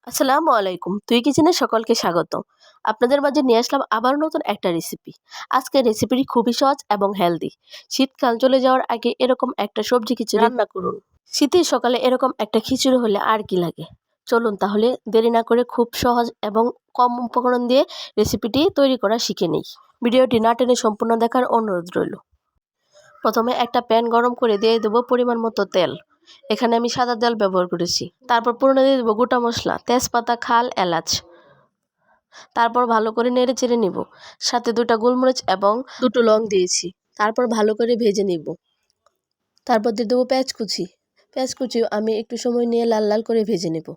আসসালামু আলাইকুম। তুই কিচেনে সকলকে স্বাগত। আপনাদের মাঝে নিয়ে আসলাম আবার নতুন একটা রেসিপি। আজকের রেসিপিটি খুবই সহজ এবং হেলদি। শীতকাল চলে যাওয়ার আগে এরকম একটা সবজি খিচুড়ি রান্না করুন। শীতের সকালে এরকম একটা খিচুড়ি হলে আর কি লাগে। চলুন তাহলে দেরি না করে খুব সহজ এবং কম উপকরণ দিয়ে রেসিপিটি তৈরি করা শিখে নেই। ভিডিওটি না টেনে সম্পূর্ণ দেখার অনুরোধ রইল। প্রথমে একটা প্যান গরম করে দিয়ে দেবো পরিমাণ মতো তেল। এখানে আমি সাদা তেল ব্যবহার করেছি। তারপর পুরনো দিয়ে দেবো গোটা মশলা, তেজপাতা, খাল, এলাচ। তারপর ভালো করে নেড়ে চেড়ে নিব। সাথে 2টা গোলমরিচ এবং 2টো লং দিয়েছি। তারপর ভালো করে ভেজে নিব। তারপর দিয়ে দেবো পেঁয়াজ কুচি। পেঁয়াজ কুচি আমি একটু সময় নিয়ে লাল লাল করে ভেজে নেব।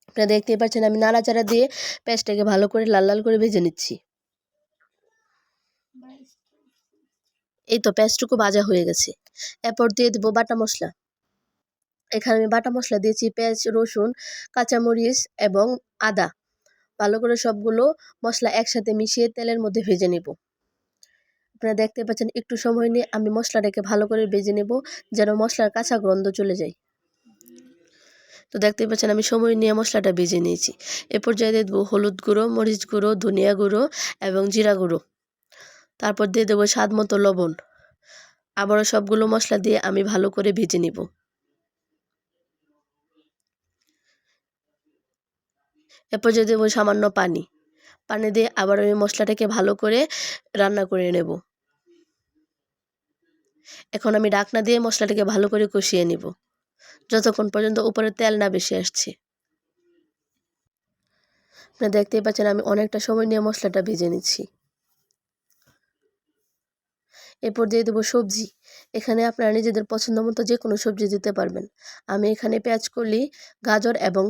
আপনারা দেখতেই পাচ্ছেন আমি নাড়াচাড়া দিয়ে পেঁয়াজটাকে ভালো করে লাল লাল করে ভেজে নিচ্ছি। এই তো পেঁয়াজটুকু ভাজা হয়ে গেছে। এরপর দিয়ে দেবো বাটা মশলা। এখানে আমি বাটা মশলা দিয়েছি পেঁয়াজ, রসুন, কাঁচামরিচ এবং আদা। ভালো করে সবগুলো মশলা একসাথে মিশিয়ে তেলের মধ্যে ভেজে নেব। আপনারা দেখতে পাচ্ছেন একটু সময় নিয়ে আমি মশলাটাকে ভালো করে ভেজে নেব, যেন মশলার কাঁচা গন্ধ চলে যায়। তো দেখতে পাচ্ছেন আমি সময় নিয়ে মশলাটা ভেজে নিয়েছি। এ পর্যায়ে দিয়ে দেবো হলুদ গুঁড়ো, মরিচ গুঁড়ো, ধনিয়া গুঁড়ো এবং জিরা গুঁড়ো। তারপর দিয়ে দেবো স্বাদ মতো লবণ। আবারও সবগুলো মশলা দিয়ে আমি ভালো করে ভেজে নেব। এ পর্যায়ে দেবো সামান্য পানি। পানি দিয়ে আবার আমি মশলাটাকে ভালো করে রান্না করে নেব। এখন আমি ঢাকনা দিয়ে মশলাটাকে ভালো করে কষিয়ে নিব, যতক্ষণ পর্যন্ত উপরে তেল না বেশি আসছে। আপনারা দেখতেই পাচ্ছেন আমি অনেকটা সময় নিয়ে মশলাটা ভেজে নিচ্ছি। এরপর দিয়ে দেবো সবজি। এখানে আপনারা নিজেদের পছন্দ মতো যে কোনো সবজি দিতে পারবেন। আমি এখানে পেঁয়াজকলি, গাজর এবং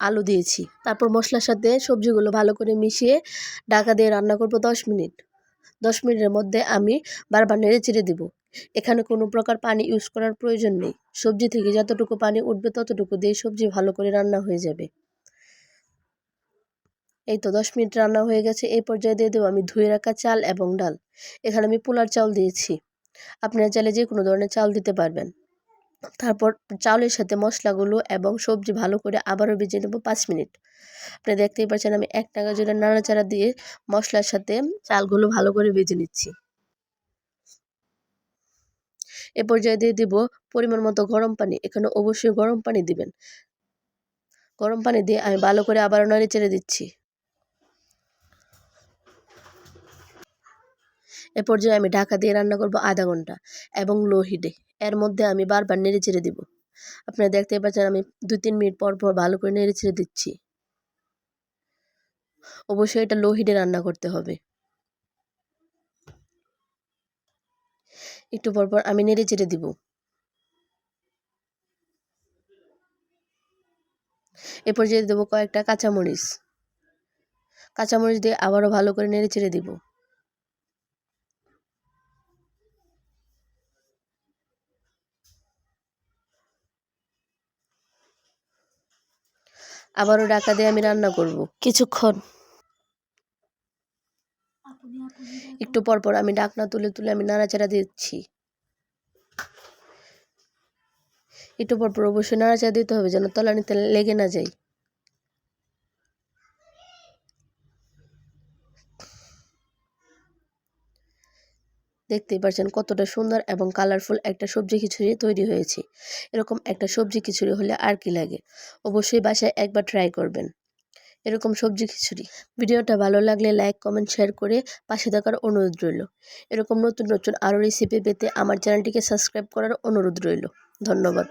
আলু দিয়েছি। তারপর মশলার সাথে সবজিগুলো ভালো করে মিশিয়ে ঢাকা দিয়ে রান্না করব 10 মিনিট। 10 মিনিটের মধ্যে আমি বারবার নেড়ে চেড়ে দিব। এখানে কোনো প্রকার পানি ইউজ করার প্রয়োজন নেই। সবজি থেকে যতটুকু পানি উঠবে ততটুকু দিয়ে সবজি ভালো করে রান্না হয়ে যাবে। এই তো 10 মিনিট রান্না হয়ে গেছে। এই পর্যায়ে দিয়ে দেবো আমি ধুয়ে রাখা চাল এবং ডাল। এখানে আমি পোলার চাউল দিয়েছি। আপনারা চাইলে যে কোনো ধরনের চাল দিতে পারবেন। তারপর চাউলের সাথে মশলাগুলো এবং সবজি ভালো করে আবারও ভেজে নেব 5 মিনিট। আপনি দেখতেই পাচ্ছেন আমি এক নাগাড়ে জোরে নাড়াচাড়া দিয়ে মশলার সাথে চালগুলো ভালো করে ভেজে নিচ্ছি। এ পর্যায়ে দিয়ে দিব পরিমাণ মতো গরম পানি। এখানে অবশ্যই গরম পানি দিবেন। গরম পানি দিয়ে আমি ভালো করে আবারও নেড়ে চেড়ে দিচ্ছি। এ পর্যায়ে আমি ঢাকা দিয়ে রান্না করব আধা ঘন্টা এবং লো হিটে। এর মধ্যে আমি বারবার নেড়ে চেড়ে দিব। আপনারা দেখতেই পাচ্ছেন আমি 2-3 মিনিট পর পর ভালো করে নেড়ে চেড়ে দিচ্ছি। অবশ্যই এটা লো হিটে রান্না করতে হবে। একটু পর পর আমি নেড়ে চেড়ে দিব। এ পর্যায়ে দেবো কয়েকটা কাঁচামরিচ। কাঁচামরিচ দিয়ে আবারও ভালো করে নেড়ে চেড়ে দিব। আবারও ঢাকা দিয়ে আমি রান্না করব কিছুক্ষণ। একটু পর পর আমি ঢাকনা তুলে তুলে আমি নাড়াচাড়া দিচ্ছি। একটু পর পর অবশ্যই নাড়াচাড়া দিতে হবে যেন তলানিতে লেগে না যায়। দেখতেই পাচ্ছেন কতটা সুন্দর এবং কালারফুল একটা সবজি খিচুড়ি তৈরি হয়েছে। এরকম একটা সবজি খিচুড়ি হলে আর কি লাগে। অবশ্যই বাসায় একবার ট্রাই করবেন এরকম সবজি খিচুড়ি। ভিডিওটা ভালো লাগলে লাইক, কমেন্ট, শেয়ার করে পাশে থাকার অনুরোধ রইল। এরকম নতুন নতুন আরও রেসিপি পেতে আমার চ্যানেলটিকে সাবস্ক্রাইব করার অনুরোধ রইল। ধন্যবাদ।